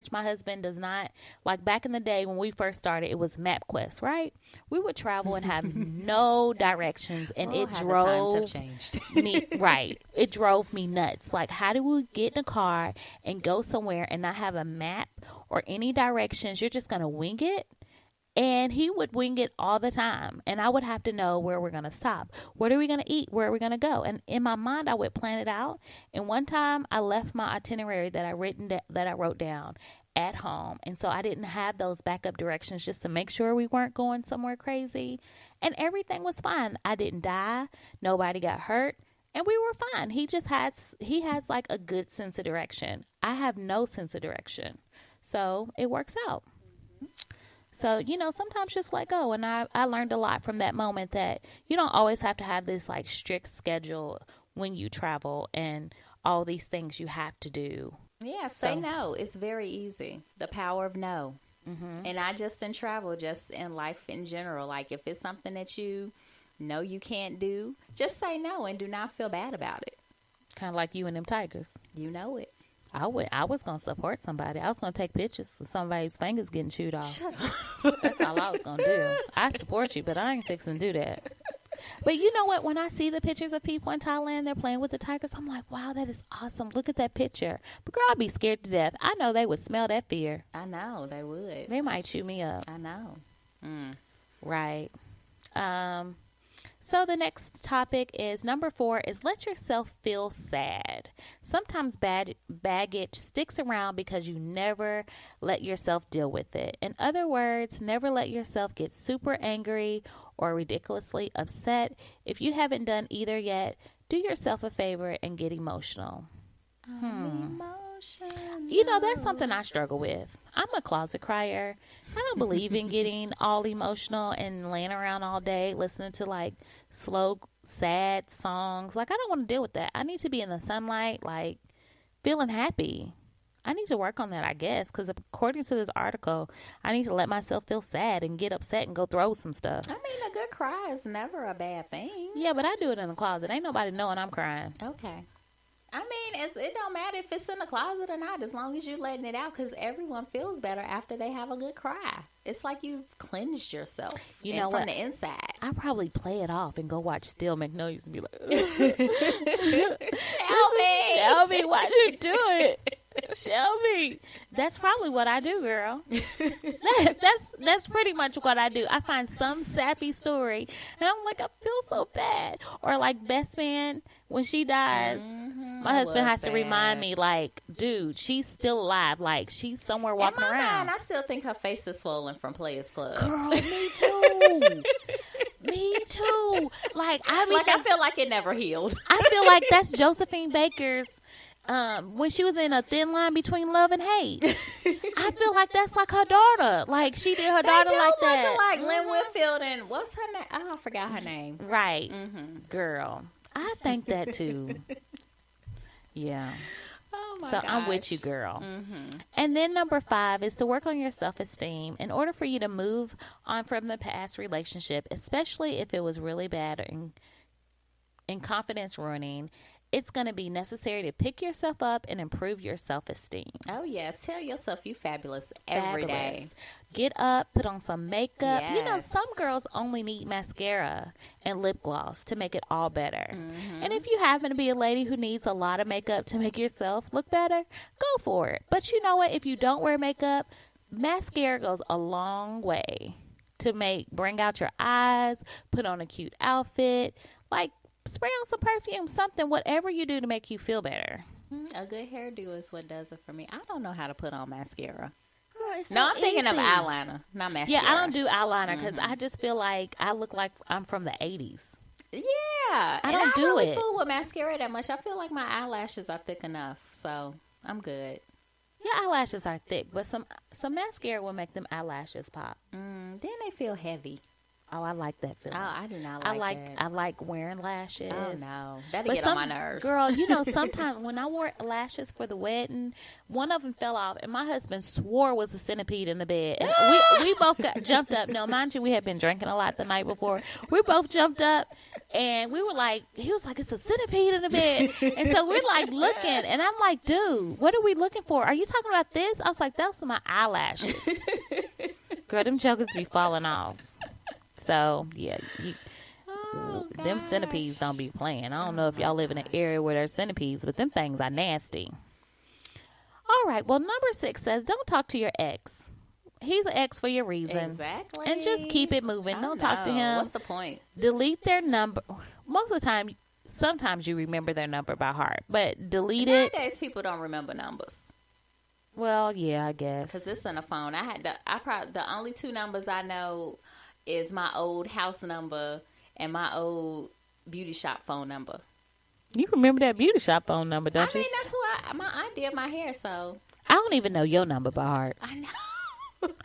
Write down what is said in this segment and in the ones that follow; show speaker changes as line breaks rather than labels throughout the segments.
which my husband does not, like back in the day when we first started, it was MapQuest, right? We would travel and have no directions, and it
how
drove
the times have changed.
me, right. It drove me nuts. Like, how do we get in a car and go somewhere and not have a map or any directions? You're just going to wing it. And he would wing it all the time. And I would have to know where we're going to stop. What are we going to eat? Where are we going to go? And in my mind, I would plan it out. And one time I left my itinerary that I wrote down at home. And so I didn't have those backup directions just to make sure we weren't going somewhere crazy. And everything was fine. I didn't die. Nobody got hurt. And we were fine. He has like a good sense of direction. I have no sense of direction. So it works out. So, sometimes just let go. And I learned a lot from that moment that you don't always have to have this like strict schedule when you travel and all these things you have to do.
Yeah, say no. It's very easy. The power of no. Mm-hmm. And not just in travel, just in life in general. Like if it's something that you know you can't do, just say no and do not feel bad about it.
Kind of like you and them tigers.
You know it.
I was going to support somebody. I was going to take pictures of somebody's fingers getting chewed off.
Shut up.
That's all I was going to do. I support you, but I ain't fixing to do that. But you know what? When I see the pictures of people in Thailand, they're playing with the tigers, I'm like, wow, that is awesome. Look at that picture. But girl, I'd be scared to death. I know they would smell that fear.
I know, they would.
They might chew me up.
I know.
Right. So the next topic is number 4 is let yourself feel sad. Sometimes baggage sticks around because you never let yourself deal with it. In other words, never let yourself get super angry or ridiculously upset. If you haven't done either yet, do yourself a favor and get emotional. That's something I struggle with. I'm a closet crier. I don't believe in getting all emotional and laying around all day listening to like slow, sad songs. Like, I don't want to deal with that. I need to be in the sunlight, like feeling happy. I need to work on that, I guess, because according to this article, I need to let myself feel sad and get upset and go throw some stuff.
I mean, a good cry is never a bad thing.
Yeah, but I do it in the closet. Ain't nobody knowing I'm crying.
Okay. I mean, it don't matter if it's in the closet or not, as long as you're letting it out, because everyone feels better after they have a good cry. It's like you've cleansed yourself from the inside.
I probably play it off and go watch Steel Magnolias and be like, Shelby, why do you do it? Shelby. That's probably what I do, girl. That's pretty much what I do. I find some sappy story, and I'm like, I feel so bad. Or like Best Man, when she dies, my husband has to remind me, like, dude, she's still alive. Like, she's somewhere walking around. In my mind,
I still think her face is swollen from Players Club.
Girl, me too. Me too. Like,
I feel like it never healed.
I feel like that's Josephine Baker's. When she was in A Thin Line Between Love and Hate, I feel like that's like her daughter. Like, she did her daughter like that.
Like Lynn Whitfield and what's her name? Oh, I forgot her name.
Right. Girl, I think that too. Yeah.
Oh my
so
gosh.
I'm with you, girl. And then number 5 is to work on your self-esteem in order for you to move on from the past relationship, especially if it was really bad and confidence ruining. It's going to be necessary to pick yourself up and improve your self-esteem.
Oh, yes. Tell yourself you're fabulous every day.
Get up, put on some makeup.
Yes.
Some girls only need mascara and lip gloss to make it all better. And if you happen to be a lady who needs a lot of makeup to make yourself look better, go for it. But you know what? If you don't wear makeup, mascara goes a long way to bring out your eyes, put on a cute outfit, like spray on some perfume, something, whatever you do to make you feel better.
A good hairdo is what does it for me. I don't know how to put on mascara.
I'm
thinking of eyeliner, not mascara.
Yeah, I don't do eyeliner because I just feel like I look like I'm from the 80s.
Yeah.
I don't do
really
it.
fool with mascara that much. I feel like my eyelashes are thick enough, so I'm good.
Your eyelashes are thick, but some mascara will make them eyelashes pop.
Then they feel heavy.
Oh, I like that feeling.
Oh, I do not like that.
I like wearing lashes.
Oh, no. That'll get on my nerves.
Girl, sometimes when I wore lashes for the wedding, one of them fell off, and my husband swore was a centipede in the bed. And we both jumped up. No, mind you, we had been drinking a lot the night before. We both jumped up, And we were like, he was like, it's a centipede in the bed. And so we're like looking, and I'm like, dude, what are we looking for? Are you talking about this? I was like, those are my eyelashes. Girl, them jokers be falling off. So, yeah, them centipedes don't be playing. I don't know if y'all live in an area where there's centipedes, but them things are nasty. All right, well, number 6 says, don't talk to your ex. He's an ex for your reason.
Exactly.
And just keep it moving. Don't talk to him.
What's the point?
Delete their number. Most of the time, sometimes you remember their number by heart, but delete it.
Nowadays, people don't remember numbers.
Well, yeah, I guess.
Because it's on the phone. The only 2 numbers I know is my old house number and my old beauty shop phone number.
You remember that beauty shop phone number, don't you?
I mean, that's who I did my hair, so.
I don't even know your number by heart.
I know.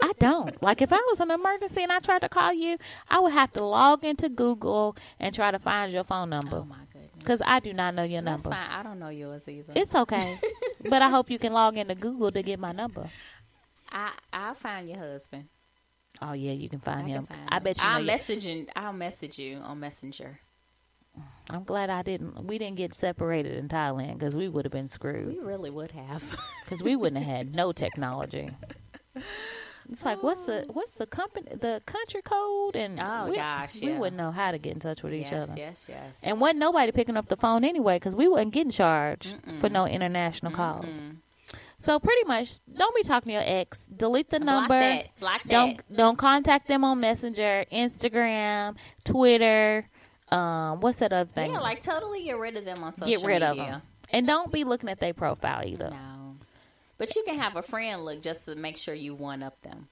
I don't. Like, if I was an emergency and I tried to call you, I would have to log into Google and try to find your phone number.
Oh, my goodness.
Because I do not know your number.
That's fine. I don't know yours either.
It's okay. But I hope you can log into Google to get my number.
I'll find your husband.
Oh, yeah, you can find him.
I
bet you
I'll message you on Messenger.
I'm glad we didn't get separated in Thailand, because we would have been screwed.
We really would have.
Because we wouldn't have had no technology. It's like, what's the country code? And we wouldn't know how to get in touch with each other.
Yes.
And wasn't nobody picking up the phone anyway, because we wasn't getting charged for no international calls. So pretty much, don't be talking to your ex. Delete the number.
Block that.
Don't contact them on Messenger, Instagram, Twitter. What's that other thing?
Yeah, like totally get rid of them on social media.
Get rid of them. And don't be looking at their profile either.
No. But you can have a friend look just to make sure you one up them.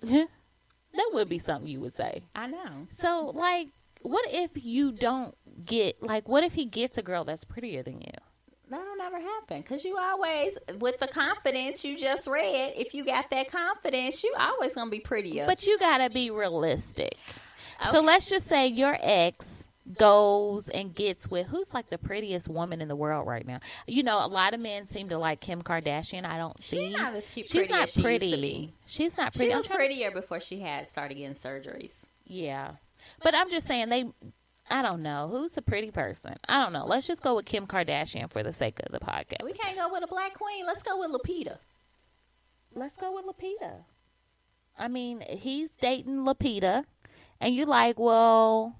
That would be something you would say.
I know.
So, like, what if you don't get, like, what if he gets a girl that's prettier than you?
That'll never happen. Because you always, with the confidence you just read, if you got that confidence, you always going to be prettier.
But you got to be realistic.
Okay.
So let's just say your ex goes and gets with who's like the prettiest woman in the world right now. You know, a lot of men seem to like Kim Kardashian. I don't see.
She's not as pretty
She's not
as she
pretty.
used to be.
She's not pretty.
She was prettier before she started getting surgeries.
Yeah. But I'm just saying I don't know. Who's a pretty person? I don't know. Let's just go with Kim Kardashian for the sake of the podcast.
We can't go with a black queen. Let's go with Lupita.
Let's go with Lupita. I mean, he's dating Lupita. And you're like, well,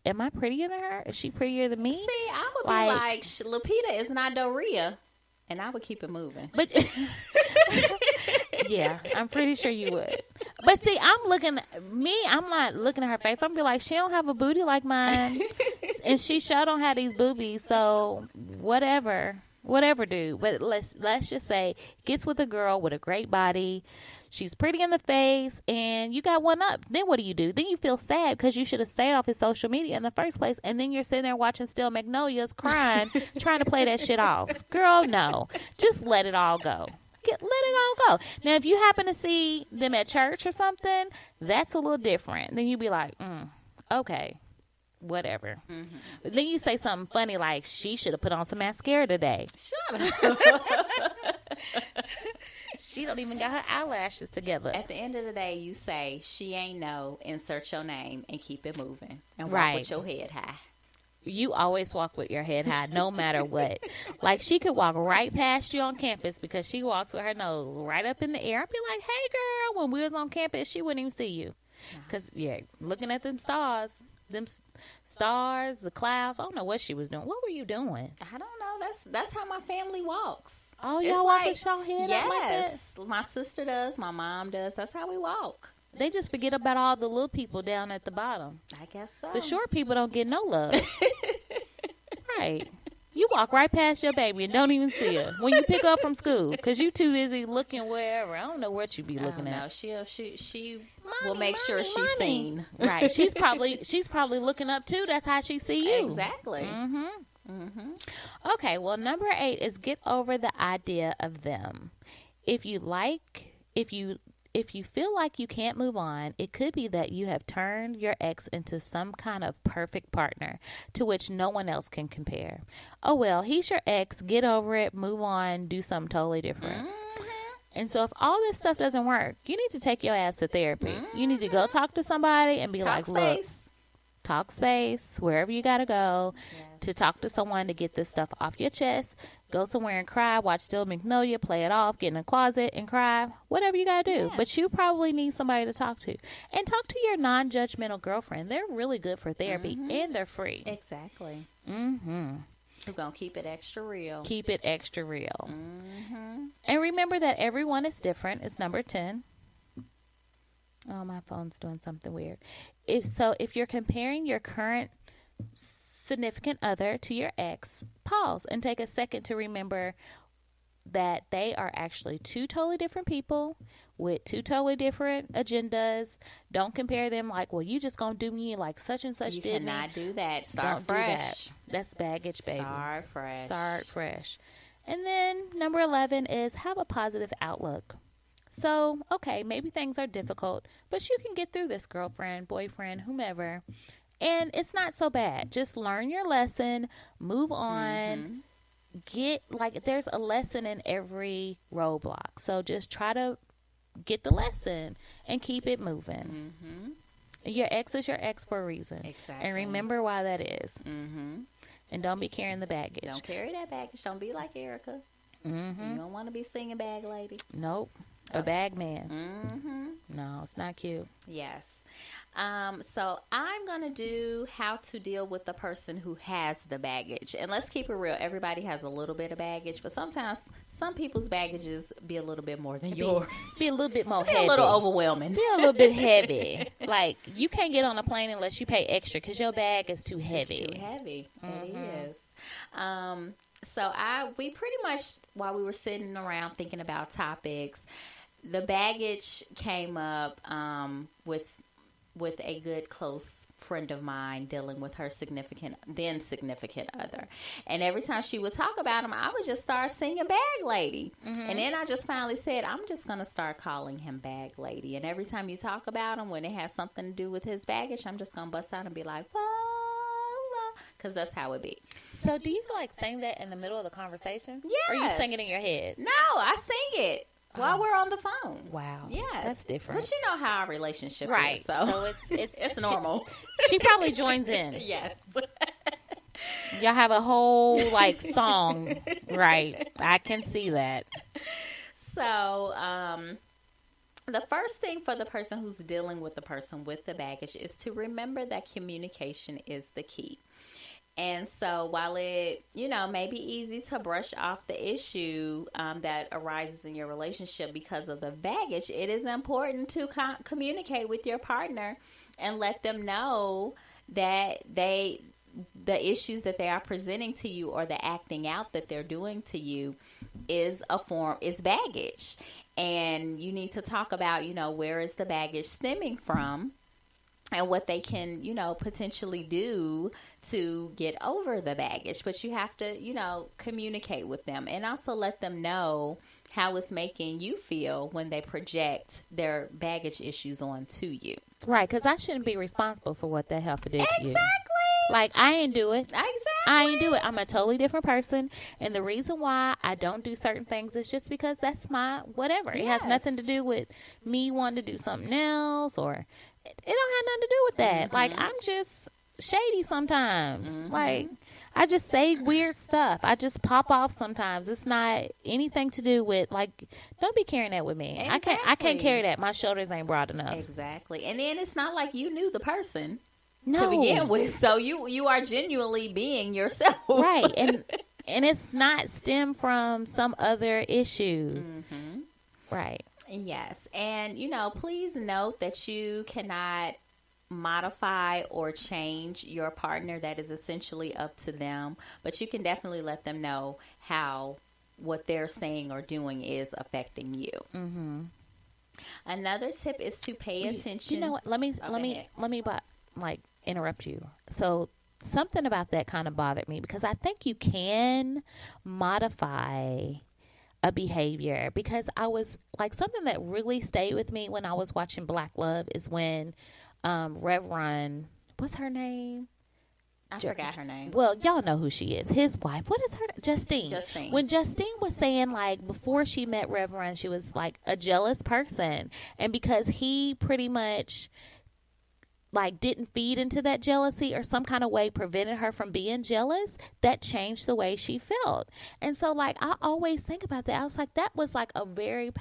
am I prettier than her? Is she prettier than me?
See, I would be like, Lupita is not Doria. And I would keep it moving.
But yeah, I'm pretty sure you would. But see, I'm not looking at her face. I'm going to be like, she don't have a booty like mine. And she sure don't have these boobies. So whatever, dude. But let's just say, gets with a girl with a great body. She's pretty in the face, and you got one up. Then what do? Then you feel sad because you should have stayed off his social media in the first place, and then you're sitting there watching Still Magnolias crying, trying to play that shit off. Girl, no. Just let it all go. Let it all go. Now, if you happen to see them at church or something, that's a little different. Then you be like, okay, whatever. Mm-hmm. But then you say something funny like, she should have put on some mascara today.
Shut up.
She don't even got her eyelashes together.
At the end of the day, you say, she ain't no, insert your name, and keep it moving. And walk with your head high.
You always walk with your head high, no matter what. Like, she could walk right past you on campus because she walks with her nose right up in the air. I'd be like, hey, girl, when we was on campus, she wouldn't even see you. Because, looking at them stars, the clouds, I don't know what she was doing. What were you doing?
I don't know. That's how my family walks.
Oh, y'all walk with y'all head up like that?
Yes. My sister does. My mom does. That's how we walk.
They just forget about all the little people down at the bottom.
I guess so.
The short people don't get no love. Right. You walk right past your baby and don't even see her when you pick her up from school because you too busy looking wherever. I don't know what you be looking at.
She will make sure she's seen.
Right. She's probably looking up too. That's how she see you.
Exactly.
Mm-hmm. Mm-hmm. Okay, well, number 8 is get over the idea of them. If you feel like you can't move on, it could be that you have turned your ex into some kind of perfect partner to which no one else can compare. Oh, well, he's your ex. Get over it. Move on. Do something totally different. Mm-hmm. And so if all this stuff doesn't work, you need to take your ass to therapy. Mm-hmm. You need to go talk to somebody and be like, look, talk space, wherever you got to go
Yes.
to talk to someone to get this stuff off your chest. Go somewhere and cry, watch Still Magnolia, play it off, get in a closet and cry, whatever you got to do.
Yes.
But you probably need somebody to talk to. And talk to your non-judgmental girlfriend. They're really good for therapy, and they're free.
Exactly.
Mm-hmm.
We're going to keep it extra real.
Keep it extra real.
Mm-hmm.
And remember that everyone is different. It's number 10. Oh, my phone's doing something weird. If you're comparing your current significant other to your ex, pause and take a second to remember that they are actually two totally different people with two totally different agendas. Don't compare them like, well, you just gonna do me like such and such
You
did me.
cannot do that. Start
Don't
fresh.
do that. That's baggage, baby.
Start fresh.
Start fresh. And then number 11 is have a positive outlook. So, okay, maybe things are difficult, but you can get through this, girlfriend, boyfriend, whomever. And it's not so bad. Just learn your lesson, move on. There's a lesson in every roadblock. So just try to get the lesson and keep it moving. Your ex is your ex for a reason.
Exactly.
And remember why that is.
Mm-hmm.
And don't be carrying the baggage.
Don't carry that baggage. Don't be like Erica. You don't want to be singing bag lady.
Nope. A bag man.
Mm-hmm.
No, it's not cute.
Yes. So I'm going to do how to deal with the person who has the baggage. And let's keep it real. Everybody has a little bit of baggage, but sometimes some people's baggages be a little bit more than yours.
Be a little bit more
Be
heavy.
a little overwhelming.
Be a little bit heavy. Like, you can't get on a plane unless you pay extra because your bag is too heavy.
It's too heavy. It is. We pretty much, while we were sitting around thinking about topics, the baggage came up with a good close friend of mine dealing with her significant other. And every time she would talk about him, I would just start singing Bag Lady. And then I just finally said, I'm just going to start calling him Bag Lady. And every time you talk about him, when it has something to do with his baggage, I'm just going to bust out and be like, because that's how it be.
So do you sing that in the middle of the conversation?
Yes.
Or you sing it in your head?
No, I sing it while we're on the phone.
Wow.
Yes.
That's different.
But you know how our relationship
right.
is. So
it's
it's normal.
She probably joins in.
Yes.
Y'all have a whole song. Right. I can see that.
So, the first thing for the person who's dealing with the person with the baggage is to remember that communication is the key. And so while it, may be easy to brush off the issue that arises in your relationship because of the baggage, it is important to communicate with your partner and let them know that the issues that they are presenting to you or the acting out that they're doing to you is baggage. And you need to talk about, where is the baggage stemming from? And what they can, potentially do to get over the baggage. But you have to, communicate with them and also let them know how it's making you feel when they project their baggage issues onto you.
Right, because I shouldn't be responsible for what that heifer did to you.
Exactly.
I ain't do it.
Exactly.
I ain't do it. I'm a totally different person. And the reason why I don't do certain things is just because that's my whatever. It has nothing to do with me wanting to do something else or... It don't have nothing to do with that. I'm just shady sometimes. I just say weird stuff. I just pop off sometimes. It's not anything to do with don't be carrying that with me.
Exactly.
I can't carry that. My shoulders ain't broad enough.
Exactly. And then it's not like you knew the person
to
begin with. So you are genuinely being yourself.
Right. And it's not stem from some other issue. Right.
Yes. And, please note that you cannot modify or change your partner. That is essentially up to them. But you can definitely let them know how what they're saying or doing is affecting you. Another tip is to pay attention.
You know what? Let me interrupt you. So something about that kind of bothered me because I think you can modify a behavior, because I was something that really stayed with me when I was watching Black Love is when Reverend, what's her name?
I forgot her name.
Well, y'all know who she is. His wife. What is her name? Justine. When Justine was saying before she met Reverend, she was a jealous person, and because he pretty much like didn't feed into that jealousy or some kind of way prevented her from being jealous, that changed the way she felt. And so like I always think about that. I was like, that was like a very